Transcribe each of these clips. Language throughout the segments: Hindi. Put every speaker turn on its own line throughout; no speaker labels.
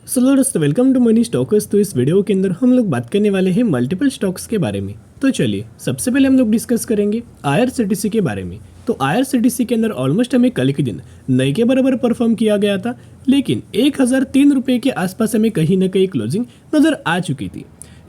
हेलो दोस्तों, वेलकम टू मनी स्टॉकर्स। तो इस वीडियो के अंदर हम लोग बात करने वाले हैं मल्टीपल स्टॉक्स के बारे में। तो चलिए सबसे पहले हम लोग डिस्कस करेंगे आईआरसीटीसी के बारे में। तो आईआरसीटीसी के अंदर ऑलमोस्ट हमें कल के दिन नए के बराबर परफॉर्म किया गया था, लेकिन 1003 रुपये के आसपास हमें कहीं ना कहीं क्लोजिंग नजर आ चुकी थी।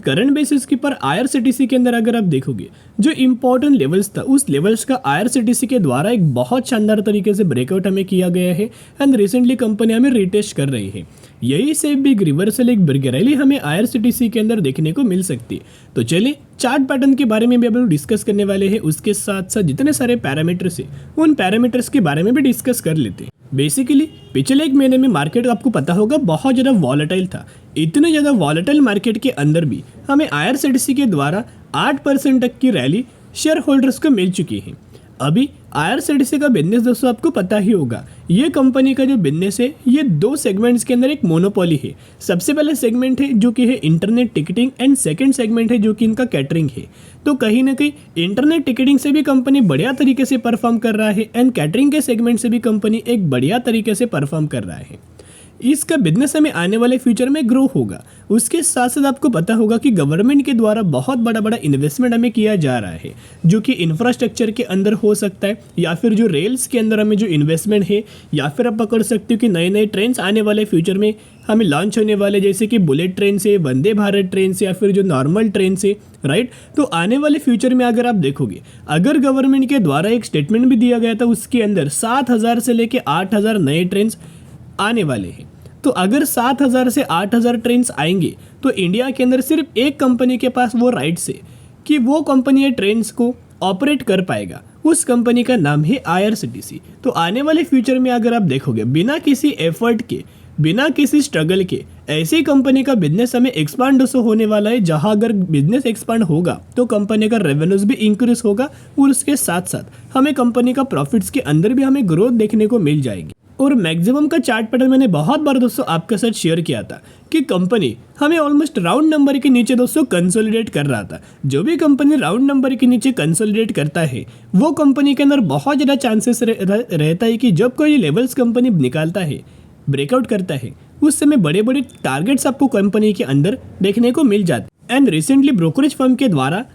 करंट बेसिस के पर आईआरसीटीसी के अंदर अगर आप देखोगे जो इंपॉर्टेंट लेवल्स था, उस लेवल्स का आईआरसीटीसी के द्वारा एक बहुत शानदार तरीके से ब्रेकआउट हमें किया गया है एंड रिसेंटली कंपनी हमें रिटेस्ट कर रही है। यही से बिग रिवर्सल, एक बिग रैली हमें आईआरसीटीसी के अंदर देखने को मिल सकती है। तो चलिए चार्ट पैटर्न के बारे में भी हम लोग डिस्कस करने वाले हैं, उसके साथ साथ जितने सारे पैरामीटर्स है उन पैरामीटर्स के बारे में भी डिस्कस कर लेते हैं। बेसिकली पिछले एक महीने में मार्केट आपको पता होगा बहुत ज़्यादा वॉलेटाइल था। इतने ज़्यादा वॉलेटाइल मार्केट के अंदर भी हमें आईआरसीटीसी के द्वारा 8% तक की रैली शेयर होल्डर्स को मिल चुकी है। अभी आईआरसीटीसी का बिजनेस दोस्तों आपको पता ही होगा, ये कंपनी का जो बिजनेस है ये दो सेगमेंट्स के अंदर एक मोनोपोली है। सबसे पहला सेगमेंट है जो कि है internet ticketing and second segment है जो कि इनका कैटरिंग है। तो कहीं ना कहीं इंटरनेट टिकटिंग से भी कंपनी बढ़िया तरीके से परफॉर्म कर रहा है एंड कैटरिंग के सेगमेंट से भी कंपनी एक बढ़िया तरीके से परफॉर्म कर रहा है। इसका बिजनेस हमें आने वाले फ्यूचर में ग्रो होगा। उसके साथ साथ आपको पता होगा कि गवर्नमेंट के द्वारा बहुत बड़ा बड़ा इन्वेस्टमेंट हमें किया जा रहा है, जो कि इंफ्रास्ट्रक्चर के अंदर हो सकता है या फिर जो रेल्स के अंदर हमें जो इन्वेस्टमेंट है, या फिर आप पकड़ सकते हो कि नए नए ट्रेन्स आने वाले फ्यूचर में हमें लॉन्च होने वाले, जैसे कि बुलेट ट्रेन से, वंदे भारत ट्रेन से, या फिर जो नॉर्मल ट्रेन से, राइट। तो आने वाले फ्यूचर में अगर आप देखोगे, अगर गवर्नमेंट के द्वारा एक स्टेटमेंट भी दिया गया था, उसके अंदर 7,000 से लेकर 8,000 नए ट्रेन आने वाले हैं। तो अगर 7,000 से 8,000 ट्रेन आएंगे तो इंडिया के अंदर सिर्फ एक कंपनी के पास वो राइट्स है कि वो कंपनी ये ट्रेन को ऑपरेट कर पाएगा। उस कंपनी का नाम है आईआरसीटीसी। तो आने वाले फ्यूचर में अगर आप देखोगे, बिना किसी एफर्ट के, बिना किसी स्ट्रगल के, ऐसी कंपनी का बिजनेस हमें एक्सपांड होने वाला है, जहां अगर बिजनेस एक्सपांड होगा तो कंपनी का रेवेन्यूज भी इंक्रीज होगा और उसके साथ साथ हमें कंपनी का प्रॉफिट्स के अंदर भी हमें ग्रोथ देखने को मिल जाएगी। और मैक्सिमम का चार्ट पैटर्न मैंने बहुत बार दोस्तों आपके साथ शेयर किया था कि कंपनी हमें ऑलमोस्ट राउंड नंबर के नीचे दोस्तों कंसोलिडेट कर रहा था। जो भी कंपनी राउंड नंबर के नीचे कंसोलिडेट करता है वो कंपनी के अंदर बहुत ज़्यादा चांसेस रहता है कि जब कोई लेवल्स कंपनी निकालता है, ब्रेकआउट करता है, उस समय बड़े बड़े टारगेट्स आपको कंपनी के अंदर देखने को मिल जाते हैं। एंड रिसेंटली ब्रोकरेज फर्म के द्वारा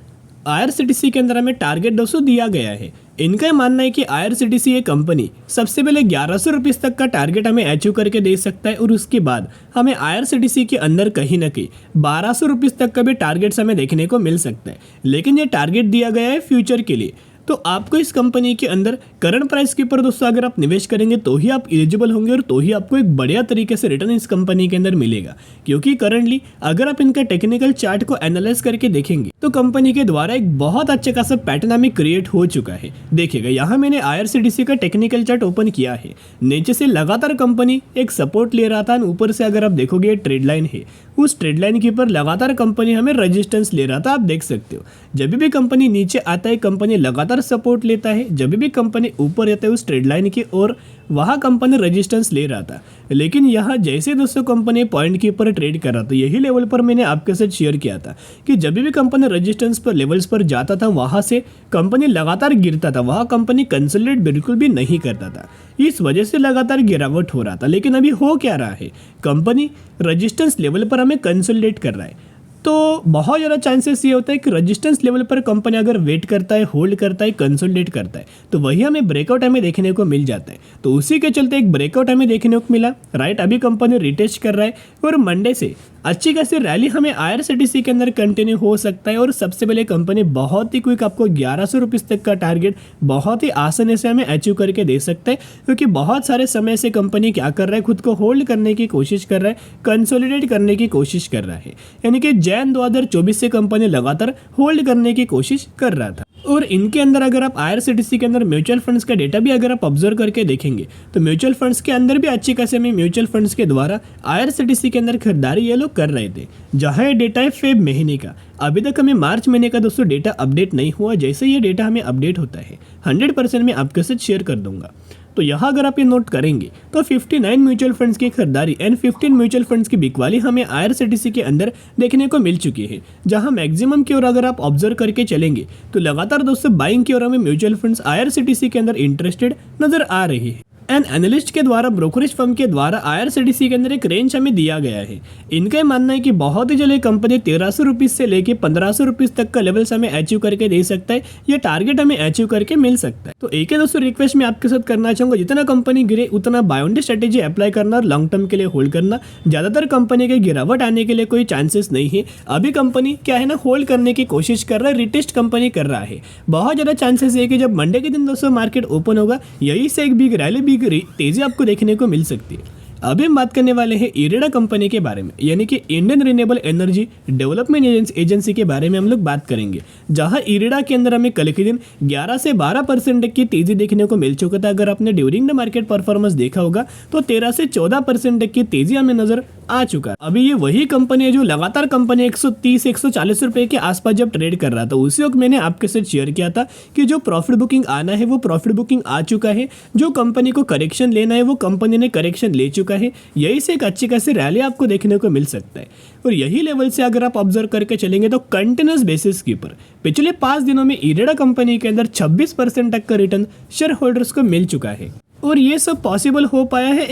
आईआरसीटीसी के अंदर हमें टारगेट दोस्तों दिया गया है। इनका यह मानना है कि आईआरसीटीसी ये कंपनी सबसे पहले 1100 रुपीज़ तक का टारगेट हमें अचीव करके दे सकता है, और उसके बाद हमें आईआरसीटीसी के अंदर कहीं ना कहीं 1200 रुपीज़ तक का भी टारगेट्स हमें देखने को मिल सकता है। लेकिन ये टारगेट दिया गया है फ्यूचर के लिए। तो आपको इस कंपनी के अंदर करंट प्राइस के ऊपर दोस्तों अगर आप निवेश करेंगे तो ही आप एलिजिबल होंगे और तो ही आपको एक बढ़िया तरीके से रिटर्न इस कंपनी के अंदर मिलेगा। क्योंकि करंटली अगर आप इनका टेक्निकल चार्ट को एनालाइज करके देखेंगे तो कंपनी के द्वारा एक बहुत अच्छा खासा पैटर्न हमें क्रिएट हो चुका है। देखिएगा, यहाँ मैंने आईआरसीटीसी का टेक्निकल चार्ट ओपन किया है। नीचे से लगातार कंपनी एक सपोर्ट ले रहा था, ऊपर से अगर आप देखोगे ट्रेड लाइन है, उस ट्रेड लाइन के ऊपर लगातार कंपनी हमें रेजिस्टेंस ले रहा था। आप देख सकते हो, जब भी कंपनी नीचे आता है कंपनी लगातार सपोर्ट लेता है, जब भी कंपनी ऊपर रहता है उस ट्रेड लाइन की ओर, वहाँ कंपनी रेजिस्टेंस ले रहा था। लेकिन यहाँ जैसे दोस्तों कंपनी पॉइंट के ऊपर ट्रेड कर रहा था, यही लेवल पर मैंने आपके साथ शेयर किया था कि जब भी कंपनी रेजिस्टेंस पर लेवल्स पर जाता था वहाँ से कंपनी लगातार गिरता था, वहाँ कंपनी कंसोलिडेट बिल्कुल भी नहीं करता था। इस वजह से लगातार गिरावट हो रहा था। लेकिन अभी हो क्या रहा है, कंपनी रेजिस्टेंस लेवल पर हमें कंसोलिडेट कर रहा है। तो बहुत ज़्यादा चांसेस ये होता है कि रेजिस्टेंस लेवल पर कंपनी अगर वेट करता है, होल्ड करता है, कंसोलिडेट करता है, तो वही हमें ब्रेकआउट हमें देखने को मिल जाता है। तो उसी के चलते एक ब्रेकआउट हमें देखने को मिला, राइट। अभी कंपनी रिटेस्ट कर रहा है और मंडे से अच्छी खासी रैली हमें आईआरसीटीसी के अंदर कंटिन्यू हो सकता है। और सबसे पहले कंपनी बहुत ही क्विक आपको 1100 रुपीज़ तक का टारगेट बहुत ही आसानी से हमें अचीव करके दे सकता है, क्योंकि बहुत सारे समय से कंपनी क्या कर रहा है, खुद को होल्ड करने की कोशिश कर रहा है, कंसोलिडेट करने की कोशिश कर रहा है। यानी कि जैन 2024 से कंपनी लगातार होल्ड करने की कोशिश कर रहा था। और इनके अंदर अगर आप आईआरसीटीसी के अंदर म्यूचुअल फंड्स का डेटा भी अगर आप ऑब्जर्व करके देखेंगे तो म्यूचुअल फंड्स के अंदर भी अच्छी खासी में म्यूचुअल फंड्स के द्वारा आईआरसीटीसी के अंदर खरीदारी ये लोग कर रहे थे। जहां ये डेटा है फेब महीने का, अभी तक हमें मार्च महीने का दोस्तों डेटा अपडेट नहीं हुआ। जैसे ये डेटा हमें अपडेट होता है 100% मैं आपके साथ शेयर कर दूंगा। तो यहाँ अगर आप ये नोट करेंगे तो 59 म्यूचुअल फंड्स की खरीदारी एंड 15 म्यूचुअल फंड्स की बिकवाली हमें आईआरसीटीसी के अंदर देखने को मिल चुकी है। जहाँ मैक्सिमम की ओर अगर आप ऑब्जर्व करके चलेंगे तो लगातार दोस्तों बाइंग की ओर हमें म्यूचुअल फंड्स आईआरसीटीसी के अंदर इंटरेस्टेड नजर आ रही है। एंड एनालिस्ट के द्वारा, ब्रोकरेज फर्म के द्वारा IRCTC के अंदर एक रेंज हमें दिया गया है। इनका ये मानना है कि बहुत ही जल्द कंपनी 1300 रुपीज़ से लेके 1500 रुपीज़ तक का लेवल्स हमें अचीव करके दे सकता है, ये टारगेट हमें अचीव करके मिल सकता है। तो एक है दोस्तों रिक्वेस्ट मैं आपके साथ करना चाहूँगा, जितना कंपनी गिरे उतना buy on D strategy apply करना और लॉन्ग टर्म के लिए होल्ड करना। ज़्यादातर कंपनी के गिरावट आने के लिए कोई चांसेस नहीं है। अभी कंपनी क्या है ना, होल्ड करने की कोशिश कर रहा है, रिटेस्ट कंपनी कर रहा है। बहुत ज़्यादा चांसेस है कि जब मंडे के दिन दोस्तों मार्केट ओपन होगा, यही से एक बिग रैली, बिग तेजी आपको देखने को मिल सकती है। अभी हम बात करने वाले हैं इरेडा कंपनी के बारे में, यानी कि Indian renewable energy development agency के बारे में हम लोग बात करेंगे। जहां इरेडा के अंदर हमें कल के दिन 11 से 12% की तेजी देखने को मिल चुका था। अगर आपने ड्यूरिंग द मार्केट परफॉर्मेंस देखा होगा तो 13 से 14% की तेजी हमें नजर आ चुका है। अभी ये वही कंपनी है जो लगातार कंपनी 130-140 रुपए के आसपास जब ट्रेड कर रहा था, उसी वक्त मैंने आपके साथ शेयर किया था कि जो प्रॉफिट बुकिंग आना है वो प्रॉफिट बुकिंग आ चुका है। जो कंपनी को करेक्शन लेना है वो कंपनी ने करेक्शन ले चुका है। यही से एक अच्छी खासी रैली आपको देखने को मिल सकता है। और यही लेवल से अगर आप ऑब्जर्व करके चलेंगे तो कंटिन्यूस बेसिस के ऊपर पिछले 5 दिनों में इरेडा कंपनी के अंदर 26% तक का रिटर्न शेयर होल्डर्स को मिल चुका है। और ये सब पॉसिबल हो पाया है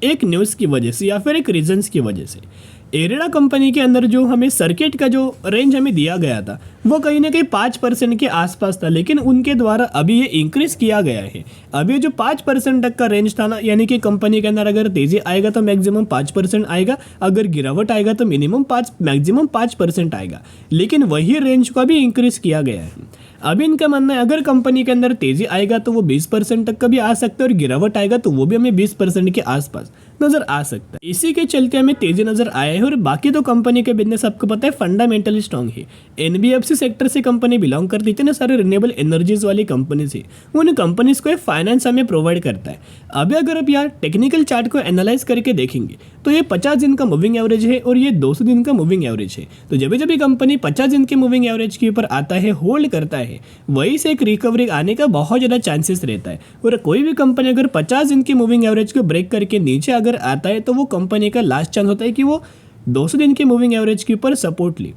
एक न्यूज़ की वजह से या फिर एक रीजंस की वजह से। इरेडा कंपनी के अंदर जो हमें सर्किट का जो रेंज हमें दिया गया था वो कहीं ना कहीं 5% के आसपास था, लेकिन उनके द्वारा अभी ये इंक्रीज किया गया है। अभी जो 5% तक का रेंज था ना, यानी कि कंपनी के अंदर अगर तेजी आएगा तो मैक्सिमम 5% आएगा, अगर गिरावट आएगा तो मैक्सिमम 5% आएगा, लेकिन वही रेंज को भी इंक्रीज किया गया है। अभी इनका मानना है अगर कंपनी के अंदर तेजी आएगा तो वो 20% तक का भी आ सकता है और गिरावट आएगा तो वो भी हमें 20% के आसपास नजर आ सकता है। इसी के चलते हमें तेजी नजर आया है। और बाकी तो कंपनी के बिजनेस आपको पता है फंडामेंटली स्ट्रॉन्ग है। NBFC सेक्टर से कंपनी बिलोंग करती थी ना, सारे रिन्यूएबल एनर्जीज वाली कंपनी से, उन कंपनीज को फाइनेंस हमें प्रोवाइड करता है। अभी अगर आप यहाँ टेक्निकल चार्ट को एनालाइज करके देखेंगे तो ये 50 दिन का मूविंग एवरेज है और ये 200 दिन का मूविंग एवरेज है। तो जब भी कंपनी 50 दिन के मूविंग एवरेज के ऊपर आता है, होल्ड करता है, वहीं से एक रिकवरी आने का बहुत ज़्यादा चांसेस रहता है। और कोई भी कंपनी अगर 50 दिन की मूविंग एवरेज को ब्रेक करके नीचे अगर आता है तो वो कंपनी का लास्ट चांस होता है कि वो 200 दिन के मूविंग एवरेज के ऊपर सपोर्ट ले।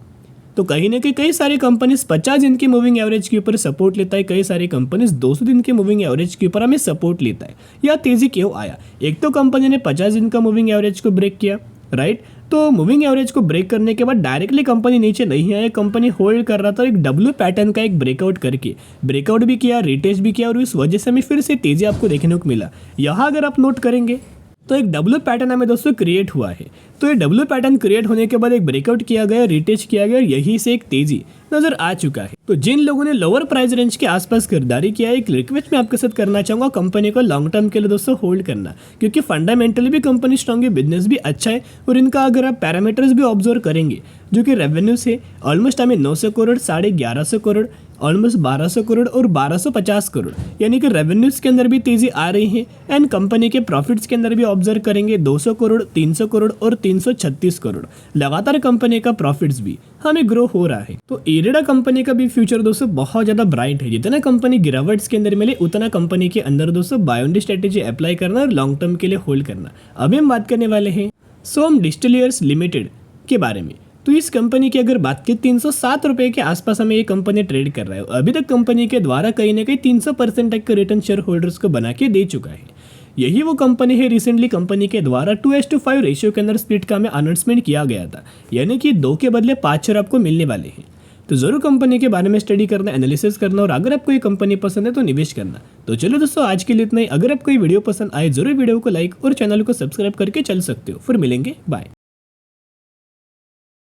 तो कहीं ना कहीं कई सारी कंपनीज 50 दिन की मूविंग एवरेज के ऊपर सपोर्ट लेता है, कई सारी कंपनीज 200 दिन के मूविंग एवरेज के ऊपर हमें सपोर्ट लेता है। या तेजी क्यों आया? एक तो कंपनी ने 50 दिन का मूविंग एवरेज को ब्रेक किया, राइट। तो मूविंग एवरेज को ब्रेक करने के बाद डायरेक्टली कंपनी नीचे नहीं आया, कंपनी होल्ड कर रहा था। एक डब्ल्यू पैटर्न का एक ब्रेकआउट करके ब्रेकआउट भी किया, रिटेस्ट भी किया और इस वजह से हमें फिर से तेजी आपको देखने को मिला। यहाँ अगर आप नोट करेंगे तो एक डब्ल्यू पैटर्न हमें दोस्तों क्रिएट हुआ है। तो ये डब्ल्यू पैटर्न क्रिएट होने के बाद एक ब्रेकआउट किया गया, रिटेस्ट किया गया, यही से एक तेजी नजर आ चुका है। तो जिन लोगों ने लोअर प्राइस रेंज के आसपास खरीदारी किया है, एक रिक्वेस्ट मैं आपके साथ करना चाहूंगा, कंपनी को लॉन्ग टर्म के लिए दोस्तों होल्ड करना, क्योंकि फंडामेंटली भी कंपनी स्ट्रॉन्ग है, बिजनेस भी अच्छा है। और इनका अगर आप पैरामीटर्स भी ऑब्जर्व करेंगे, जो कि रेवेन्यू से ऑलमोस्ट हमें 900 करोड़, 1150 करोड़, ऑलमोस्ट 1200 करोड़ और 1250 करोड़, यानी कि रेवेन्यूज के अंदर भी तेजी आ रही है। एंड कंपनी के प्रॉफिट्स के अंदर भी ऑब्जर्व करेंगे 200 करोड़, 300 करोड़ और 336 करोड़, लगातार कंपनी का प्रॉफिट्स भी हमें ग्रो हो रहा है। तो इरेडा कंपनी का भी फ्यूचर दोस्तों बहुत ज़्यादा ब्राइट है। जितना कंपनी गिरावट्स के अंदर मिले उतना कंपनी के अंदर दोस्तों buy on D strategy apply करना और लॉन्ग टर्म के लिए होल्ड करना। अभी हम बात करने वाले हैं सोम डिस्टिलियर्स लिमिटेड के बारे में। तो इस कंपनी की अगर बात की 307 रुपये के आसपास हमें ये कंपनी ट्रेड कर रहा है। अभी तक कंपनी के द्वारा कहीं ना कहीं 300% तक का रिटर्न शेयर होल्डर्स को बना के दे चुका है। यही वो कंपनी है, रिसेंटली कंपनी के द्वारा 2:5 रेशियो के अंदर स्प्लिट का हमें अनाउंसमेंट किया गया था, यानी कि 2 के बदले 5 शेयर आपको मिलने वाले हैं। तो जरूर कंपनी के बारे में स्टडी करना, एनालिसिस करना और अगर आपको ये कंपनी पसंद है तो निवेश करना। तो चलो दोस्तों आज के लिए इतना ही। अगर आपको ये वीडियो पसंद आए जरूर वीडियो को लाइक और चैनल को सब्सक्राइब करके चल सकते हो। फिर मिलेंगे, बाय।